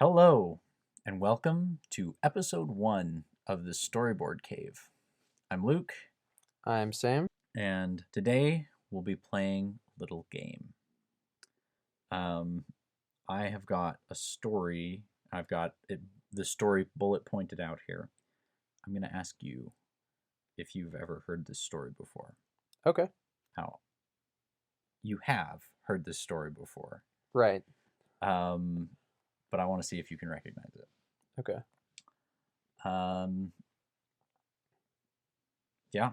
Hello, and welcome to episode 1 of the Storyboard Cave. I'm Luke, I'm Sam. and today we'll be playing a little game. I have got a story. The story bullet pointed out here. I'm going to ask you if you've ever heard this story before. Okay. How? You have heard this story before. Right. But I want to see if you can recognize it. Okay. Yeah.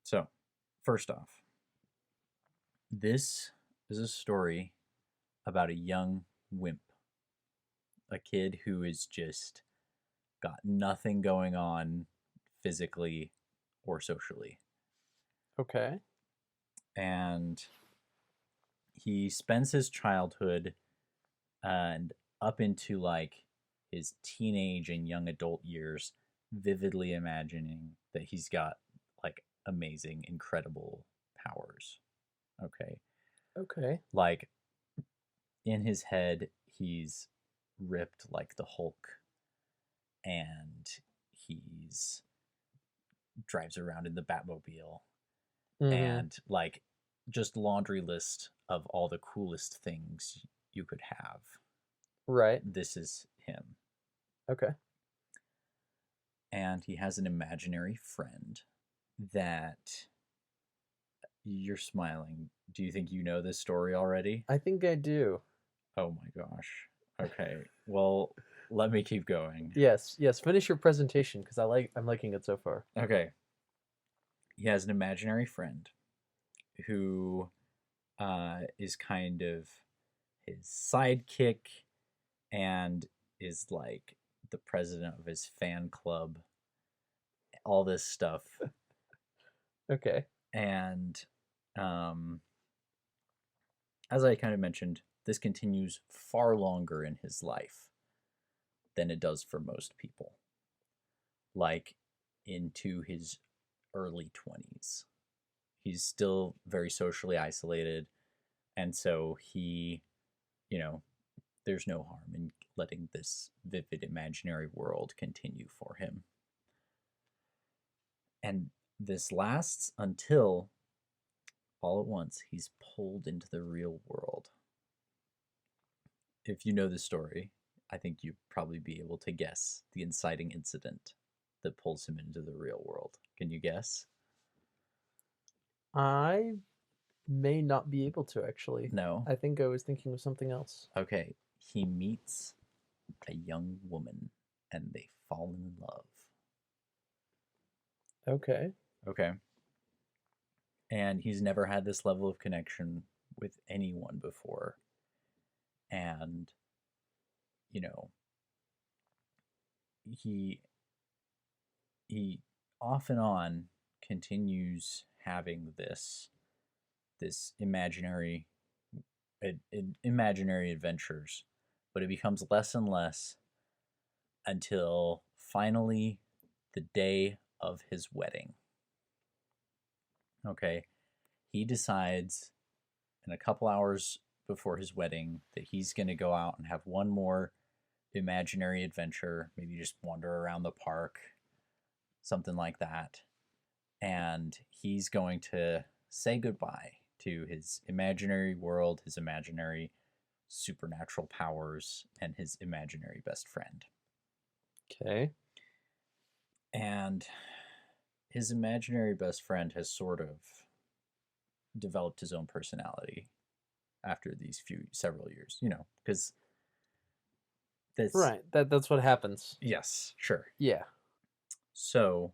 So, first off, this is a story about a young wimp. A kid who is just got nothing going on physically or socially. Okay. And he spends his childhood and up into like his teenage and young adult years vividly imagining that he's got like amazing, incredible powers. Okay. Okay. Like in his head, he's ripped like the Hulk and he's drives around in the Batmobile Mm-hmm. and like just laundry list of all the coolest things you could have. Right. This is him. Okay. And he has an imaginary friend that you're smiling. Do you think you know this story already? I think I do. Oh my gosh. Okay. Well, let me keep going. Yes. Yes. Finish your presentation because I'm liking it so far. Okay. He has an imaginary friend who is kind of his sidekick and is like the president of his fan club, all this stuff. Okay. And as I kind of mentioned, this continues far longer in his life than it does for most people. Like into his early 20s. He's still very socially isolated. And so he, there's no harm in letting this vivid imaginary world continue for him. And this lasts until all at once he's pulled into the real world. If you know the story, I think you'd probably be able to guess the inciting incident that pulls him into the real world. Can you guess? I may not be able to actually. No? I think I was thinking of something else. Okay. He meets a young woman and they fall in love. Okay. Okay. And he's never had this level of connection with anyone before. And, he off and on continues having this imaginary adventures, but it becomes less and less until finally the day of his wedding. Okay, he decides in a couple hours before his wedding that he's going to go out and have one more imaginary adventure, maybe just wander around the park, something like that. And he's going to say goodbye to his imaginary world, his imaginary supernatural powers, and his imaginary best friend. Okay. And his imaginary best friend has sort of developed his own personality after these several years, because this. Right. That's what happens. Yes, sure. Yeah. So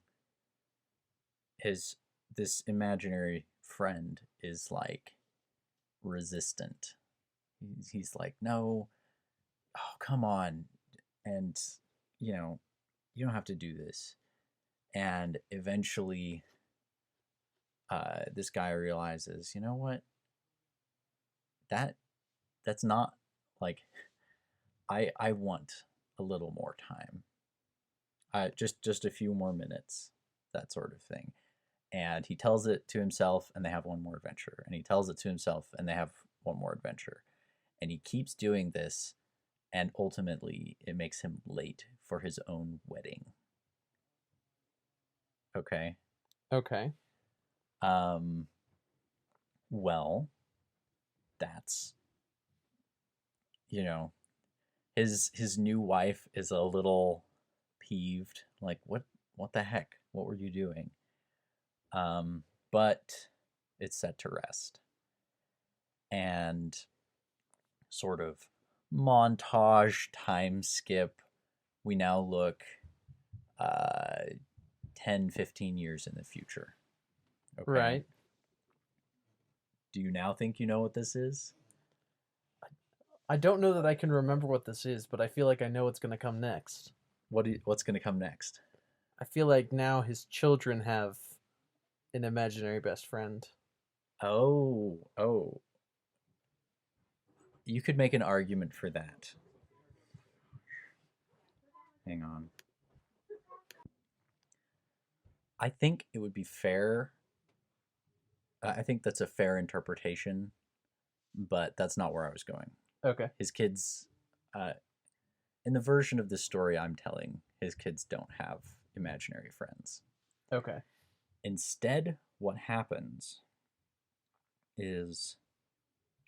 this imaginary friend is like resistant. He's like, no, oh, come on. And, you don't have to do this. And eventually, this guy realizes, you know what? That's not like, I want a little more time. Just a few more minutes, that sort of thing. And he tells it to himself, and they have one more adventure. And he tells it to himself, and they have one more adventure. And he keeps doing this, and ultimately it makes him late for his own wedding. Okay. Okay. Um, well, that's, you know, his new wife is a little peeved, like what the heck? What were you doing? But it's set to rest. And sort of montage time skip, we now look uh 10-15 years in the future. Okay. Right. Do you now think you know what this is? I don't know that I can remember what this is, but I feel like I know what's going to come next. What's going to come next? I feel like now his children have an imaginary best friend. Oh, you could make an argument for that. Hang on. I think it would be fair. I think that's a fair interpretation, but that's not where I was going. Okay. His kids, uh, in the version of the story I'm telling, his kids don't have imaginary friends. Okay. Instead, what happens is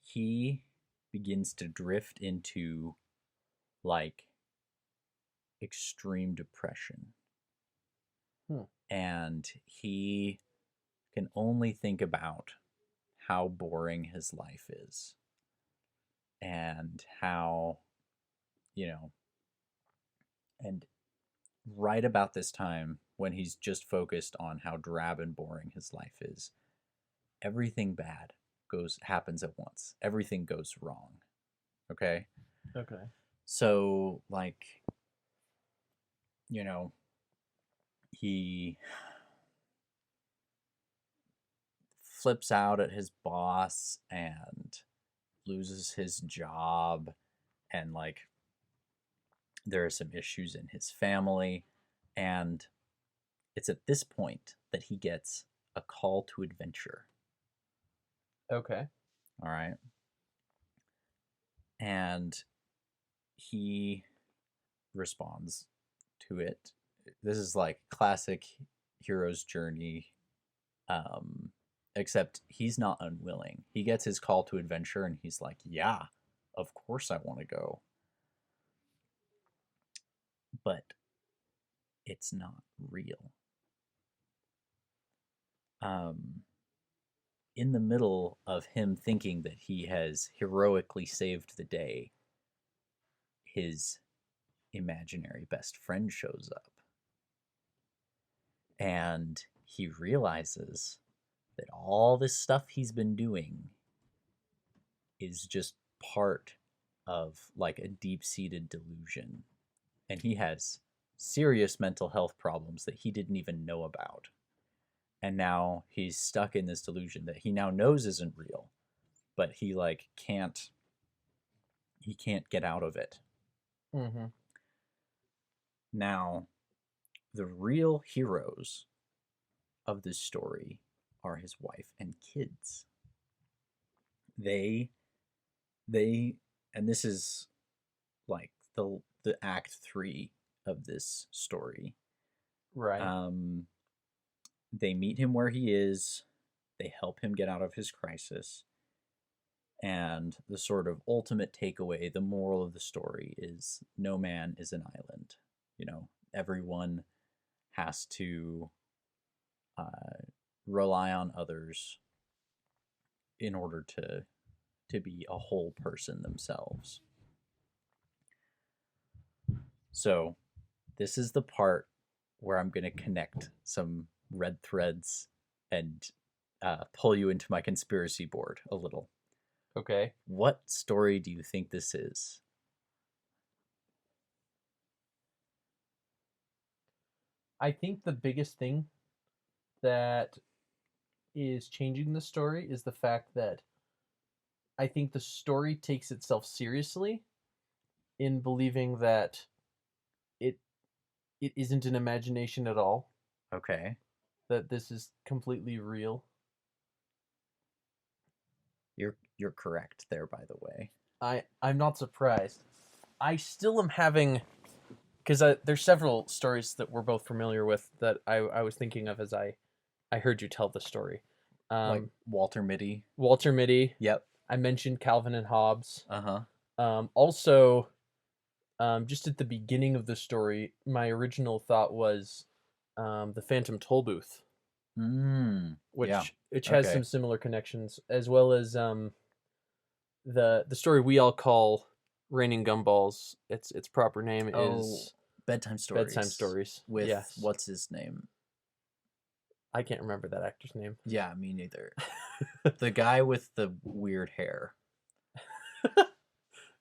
he begins to drift into like extreme depression. Hmm. And he can only think about how boring his life is and how, you know, and right about this time when he's just focused on how drab and boring his life is, everything bad happens at once. Everything goes wrong. Okay? Okay. So like, you know, he flips out at his boss and loses his job, and like there are some issues in his family, and it's at this point that he gets a call to adventure. Okay. All right. And he responds to it. This is like classic hero's journey, um, except he's not unwilling. He gets his call to adventure and he's like, yeah, of course I want to go. But it's not real. Um, in the middle of him thinking that he has heroically saved the day, his imaginary best friend shows up. And he realizes that all this stuff he's been doing is just part of like a deep seated delusion. And he has serious mental health problems that he didn't even know about. And now he's stuck in this delusion that he now knows isn't real, but he can't get out of it. Mm-hmm. Now, the real heroes of this story are his wife and kids. They they and this is like the act 3 of this story. Right. Um they meet him where he is. They help him get out of his crisis. And the sort of ultimate takeaway, the moral of the story is no man is an island. You know, everyone has to uh, rely on others in order to be a whole person themselves. So this is the part where I'm going to connect some red threads and pull you into my conspiracy board a little. Okay. What story do you think this is? I think the biggest thing that is changing the story is the fact that I think the story takes itself seriously in believing that it it isn't an imagination at all, Okay. that this is completely real. You're correct there, by the way. I'm not surprised. I still am having, because there's several stories that we're both familiar with that I was thinking of as I heard you tell the story. Like Walter Mitty. Walter Mitty. Yep. I mentioned Calvin and Hobbes. Uh-huh. Also, just at the beginning of the story, my original thought was the Phantom Toll Booth, which Yeah. has Okay. some similar connections, as well as the story we all call Raining Gumballs. Its proper name is Bedtime Stories. Bedtime Stories. With Yes. what's his name? I can't remember that actor's name. Yeah, me neither. The guy with the weird hair.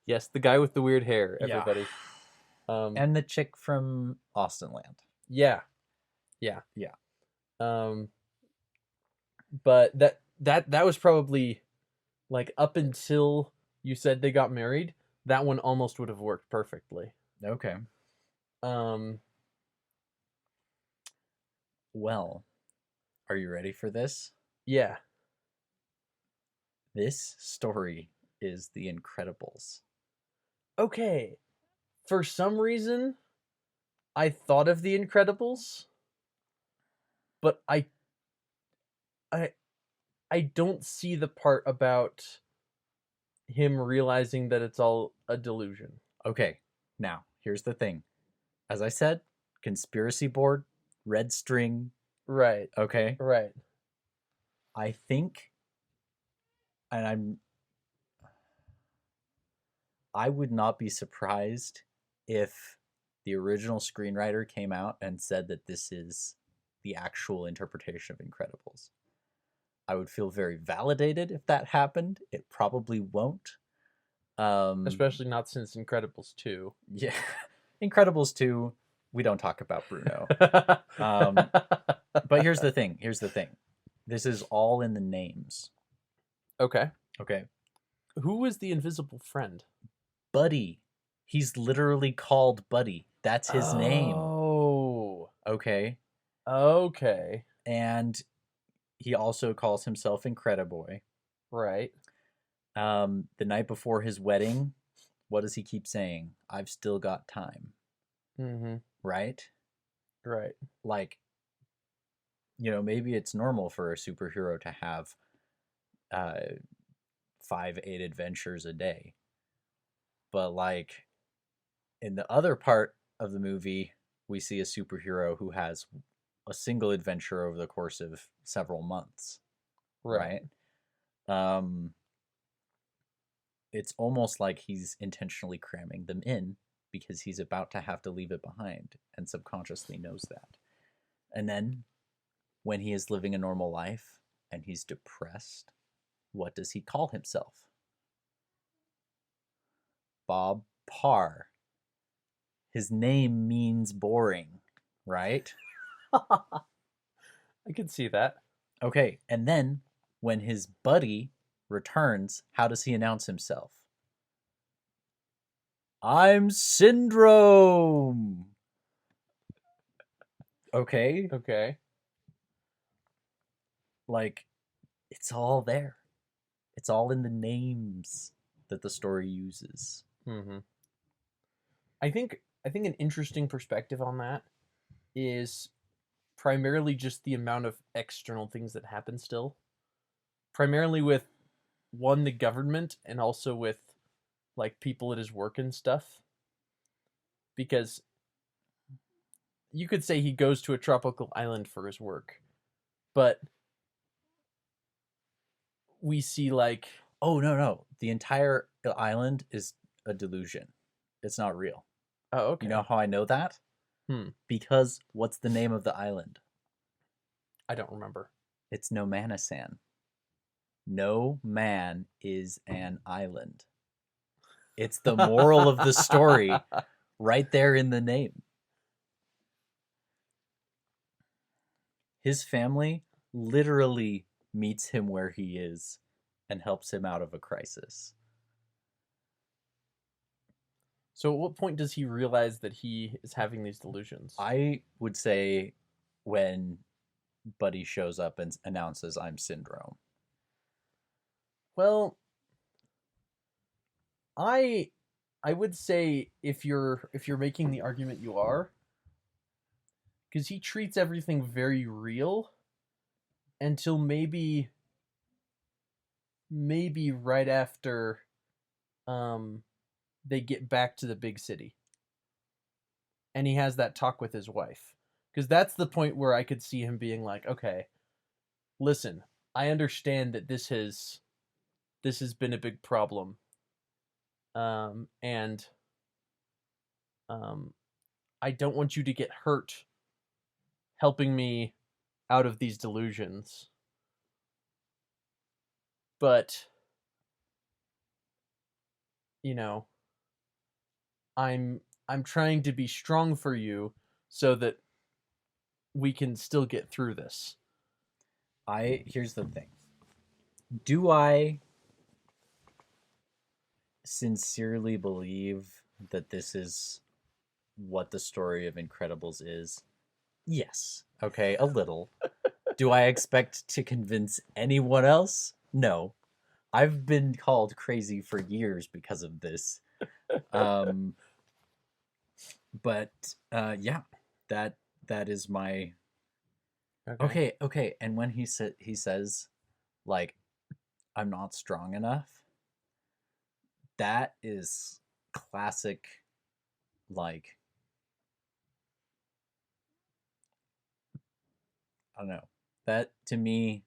Yes, the guy with the weird hair, Yeah. everybody. And the chick from Austin Land. Yeah. But that was probably, like, up until you said they got married, that one almost would have worked perfectly. Okay. Well, are you ready for this? Yeah. This story is The Incredibles. Okay. For some reason, I thought of The Incredibles, but I don't see the part about him realizing that it's all a delusion. Okay, now, here's the thing. As I said, conspiracy board, red string. Right. Okay? Right. I think, and I would not be surprised if the original screenwriter came out and said that this is the actual interpretation of Incredibles. I would feel very validated if that happened. It probably won't. Especially not since Incredibles 2. Yeah. Incredibles 2, we don't talk about Bruno. But here's the thing. This is all in the names. Okay. Okay. Who was the invisible friend? Buddy. He's literally called Buddy. That's his name. Oh. Okay. Okay. And he also calls himself Incrediboy. Right. The night before his wedding, what does he keep saying? I've still got time. Mm-hmm. Right? Right. Like, maybe it's normal for a superhero to have 5-8 adventures a day. But, like, in the other part of the movie, we see a superhero who has a single adventure over the course of several months. Right? It's almost like he's intentionally cramming them in because he's about to have to leave it behind and subconsciously knows that. And then when he is living a normal life and he's depressed, what does he call himself? Bob Parr. His name means boring, right? I can see that. Okay, and then when his buddy returns, how does he announce himself? I'm Syndrome. Okay? Okay. Like, it's all there. It's all in the names that the story uses. Mm-hmm. I think an interesting perspective on that is primarily just the amount of external things that happen still. Primarily with, one, the government, and also with, like, people at his work and stuff. Because you could say he goes to a tropical island for his work, but we see, like... Oh, no. The entire island is a delusion. It's not real. Oh, okay. You know how I know that? Because what's the name of the island? I don't remember. It's Nomanisan. No man is an island. It's the moral of the story right there in the name. His family literally meets him where he is and helps him out of a crisis. So at what point does he realize that he is having these delusions? I would say when Buddy shows up and announces I'm Syndrome. Well, I I would say if you're making the argument you are, because he treats everything very real until maybe right after they get back to the big city and he has that talk with his wife, because that's the point where I could see him being like, okay, listen, I understand that this has been a big problem, and I don't want you to get hurt helping me out of these delusions, but you know, I'm trying to be strong for you so that we can still get through this. Here's the thing. Do I sincerely believe that this is what the story of Incredibles is? Yes. Okay, a little. Do I expect to convince anyone else? No. I've been called crazy for years because of this. Um, but yeah, that is my okay. And when he says like I'm not strong enough, that is classic, like, I don't know. That to me,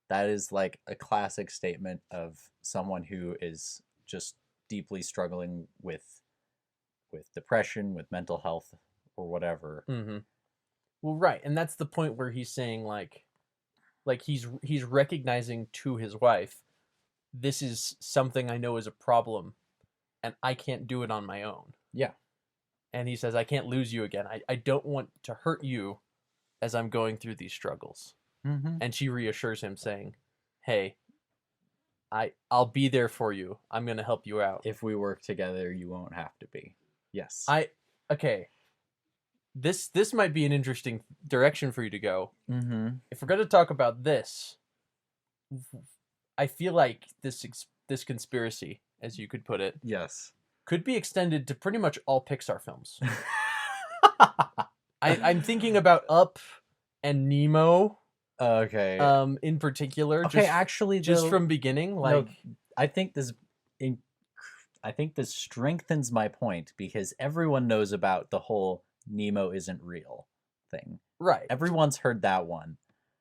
that is like a classic statement of someone who is just deeply struggling with depression, with mental health, or whatever. Mm-hmm. Well, right, and that's the point where he's saying like he's recognizing to his wife, this is something I know is a problem, and I can't do it on my own. Yeah. And he says, I can't lose you again. I don't want to hurt you as I'm going through these struggles. Mm-hmm. And she reassures him, saying, hey, I'll be there for you. I'm gonna help you out. If we work together, you won't have to be. Yes. Okay. This might be an interesting direction for you to go. Mm-hmm. If we're gonna talk about this, I feel like this conspiracy, as you could put it, Yes. could be extended to pretty much all Pixar films. I'm thinking about Up and Nemo. Okay. In particular. Okay, actually, just though, from beginning, like no, I think this, I think this strengthens my point because everyone knows about the whole Nemo isn't real thing. right, Everyone's heard that one.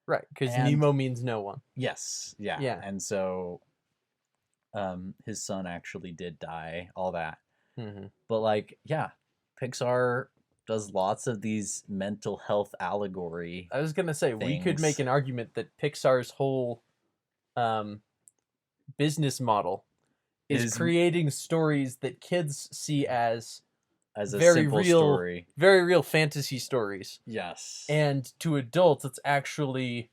right, because And Nemo means no one. yes, yeah, Yeah. and so, his son actually did die. All that, Mm-hmm. but like, yeah, Pixar does lots of these mental health allegory. I was gonna say we could make things. an argument that Pixar's whole business model is creating stories that kids see as a very simple real, story. very real fantasy stories. Yes. And to adults, it's actually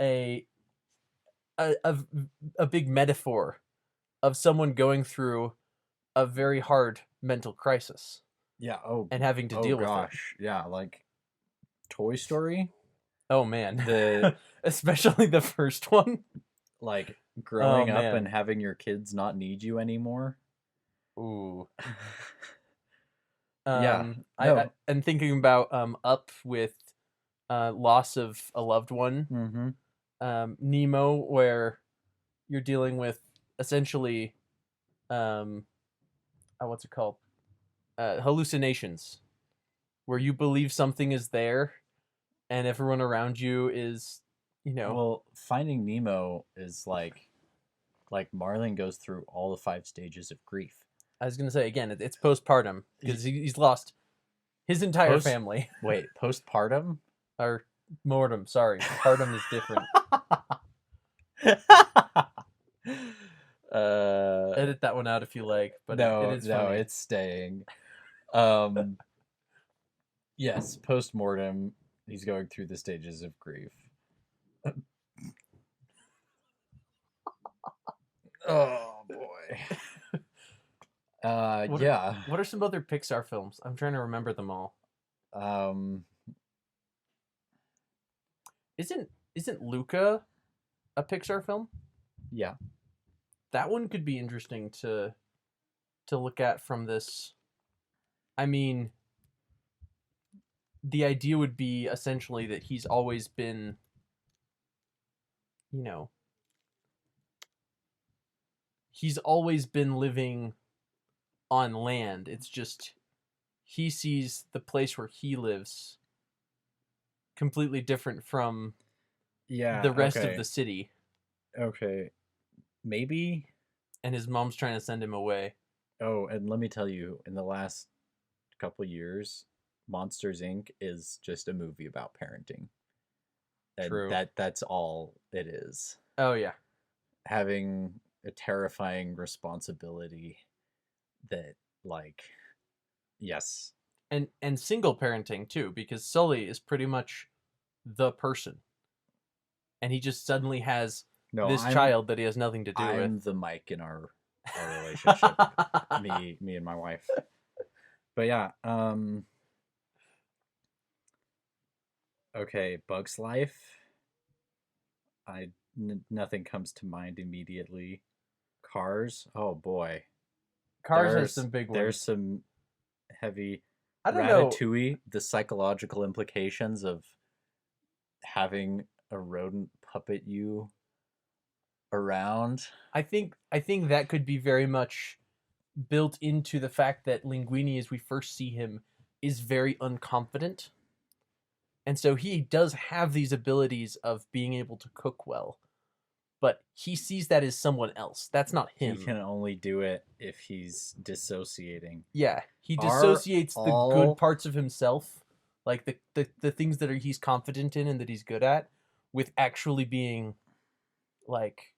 a a big metaphor of someone going through a very hard mental crisis. Yeah. Oh. And having to deal with it. Gosh. Yeah. Like Toy Story. Oh man. The especially the first one. Like growing up man. and having your kids not need you anymore. Ooh. Yeah. And thinking about Up with loss of a loved one. Mm-hmm. Nemo, where you're dealing with essentially what's it called? Hallucinations, where you believe something is there and everyone around you is, Well, Finding Nemo is like Marlin goes through all the 5 stages of grief. I was gonna say again, it's postpartum because he's lost his entire family. Wait, postpartum or mortem? Sorry, partum is different. Edit that one out if you like, but no, it is funny. it's staying. Yes, post-mortem, he's going through the stages of grief. Oh boy. Yeah. What are some other Pixar films? I'm trying to remember them all. Isn't Luca a Pixar film? Yeah. That one could be interesting to to look at from this. I mean, the idea would be essentially that he's always been, you know, he's always been living on land. It's just he sees the place where he lives completely different from the rest of the city. Okay. Maybe. And his mom's trying to send him away. Oh, and let me tell you, in the last couple years, Monsters Inc. is just a movie about parenting. And True. That's all it is. Oh, yeah. Having a terrifying responsibility that, like, yes. And single parenting, too, because Sully is pretty much the person. And he just suddenly has this child that he has nothing to do with. I'm the Mike in our relationship. me and my wife. But yeah, okay, Bug's Life. Nothing comes to mind immediately. Cars. Oh boy. Cars has some big ones. There's some heavy. I don't know. Ratatouille, the psychological implications of having a rodent puppet you around. I think that could be very much built into the fact that Linguini, as we first see him, is very unconfident. And so he does have these abilities of being able to cook well, but he sees that as someone else. That's not him. He can only do it if he's dissociating. Yeah, he dissociates the good parts of himself, like the things that he's confident in and that he's good at, with actually being like,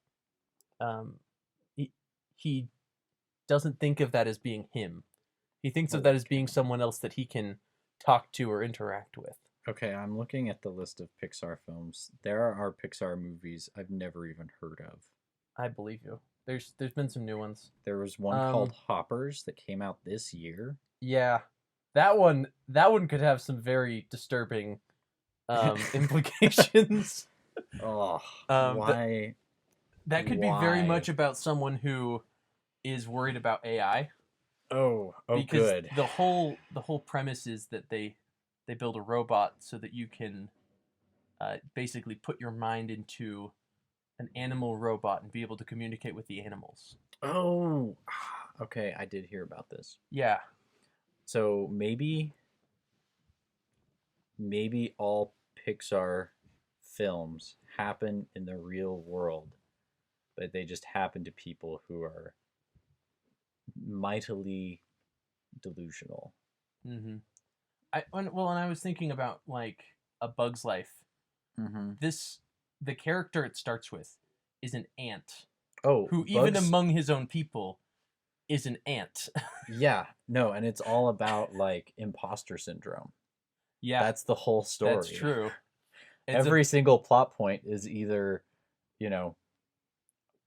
he doesn't think of that as being him. He thinks of that as being someone else that he can talk to or interact with. Okay, I'm looking at the list of Pixar films. There are Pixar movies I've never even heard of. I believe you. There's been some new ones. There was one called Hoppers that came out this year. Yeah. That one could have some very disturbing implications. Oh, why? That could be very much about someone who is worried about AI. Oh, because good. The whole premise is that they build a robot so that you can basically put your mind into an animal robot and be able to communicate with the animals. Oh, okay. I did hear about this. Yeah. So maybe all Pixar films happen in the real world, but they just happen to people who are mightily delusional. Mm-hmm. And I was thinking about like A Bug's Life. Mm-hmm. The character it starts with is an ant. Oh, who even among his own people is an ant. Yeah, no, and it's all about like imposter syndrome. Yeah, that's the whole story. That's true. Every single plot point is either,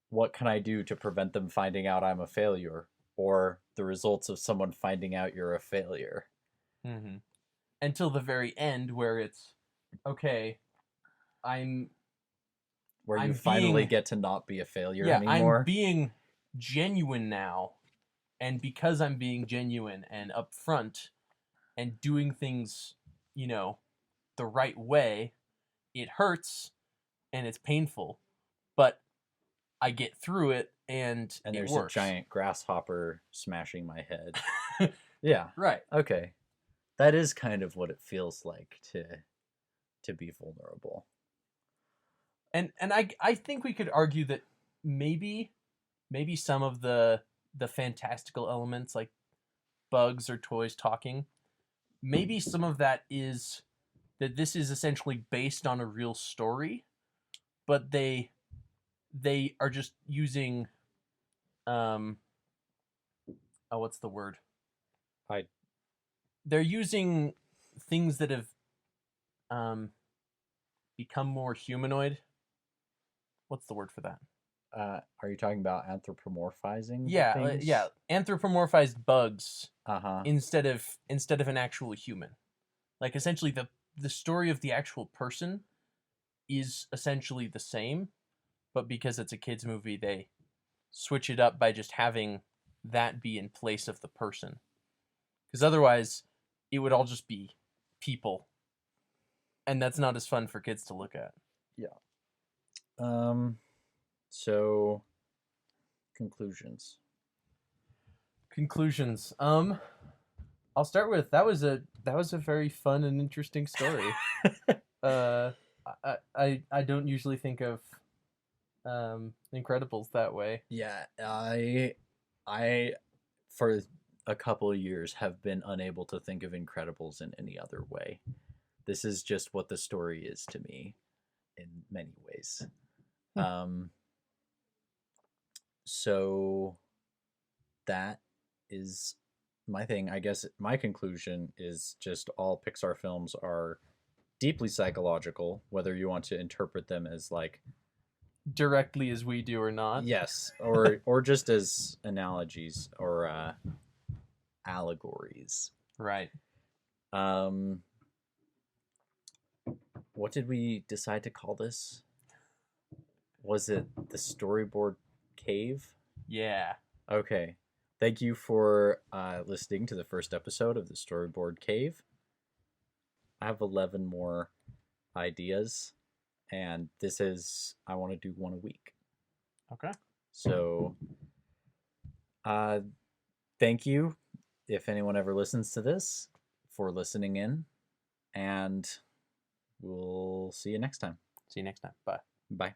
what can I do to prevent them finding out I'm a failure, or the results of someone finding out you're a failure. Mm-hmm. Until the very end, where it's okay. You finally get to not be a failure anymore. I'm being genuine now, and because I'm being genuine and upfront and doing things, the right way, it hurts and it's painful, but I get through it and there's it works. A giant grasshopper smashing my head. Yeah. Right. Okay. That is kind of what it feels like to be vulnerable. And I think we could argue that maybe some of the fantastical elements, like bugs or toys talking, maybe some of that is that this is essentially based on a real story, but they are just using what's the word? They're using things that have become more humanoid. What's the word for that? Are you talking about anthropomorphizing? Yeah, yeah, anthropomorphized bugs. Instead of an actual human. Like essentially the story of the actual person is essentially the same, but because it's a kids movie, they switch it up by just having that be in place of the person. Because otherwise, it would all just be people. And that's not as fun for kids to look at. So conclusions. I'll start with that was a very fun and interesting story. I don't usually think of Incredibles that way. Yeah, I for a couple of years have been unable to think of Incredibles in any other way. This is just what the story is to me in many ways. So that is my thing. I guess my conclusion is just all Pixar films are deeply psychological, whether you want to interpret them as like directly as we do or not. Yes, or just as analogies or allegories. Right. What did we decide to call this? Was it the storyboard cave? Yeah. Okay. Thank you for listening to the first episode of the storyboard cave. I have 11 more ideas, and this is, I want to do one a week. Okay. So, thank you, if anyone ever listens to this, for listening in, and we'll see you next time. See you next time. Bye. Bye.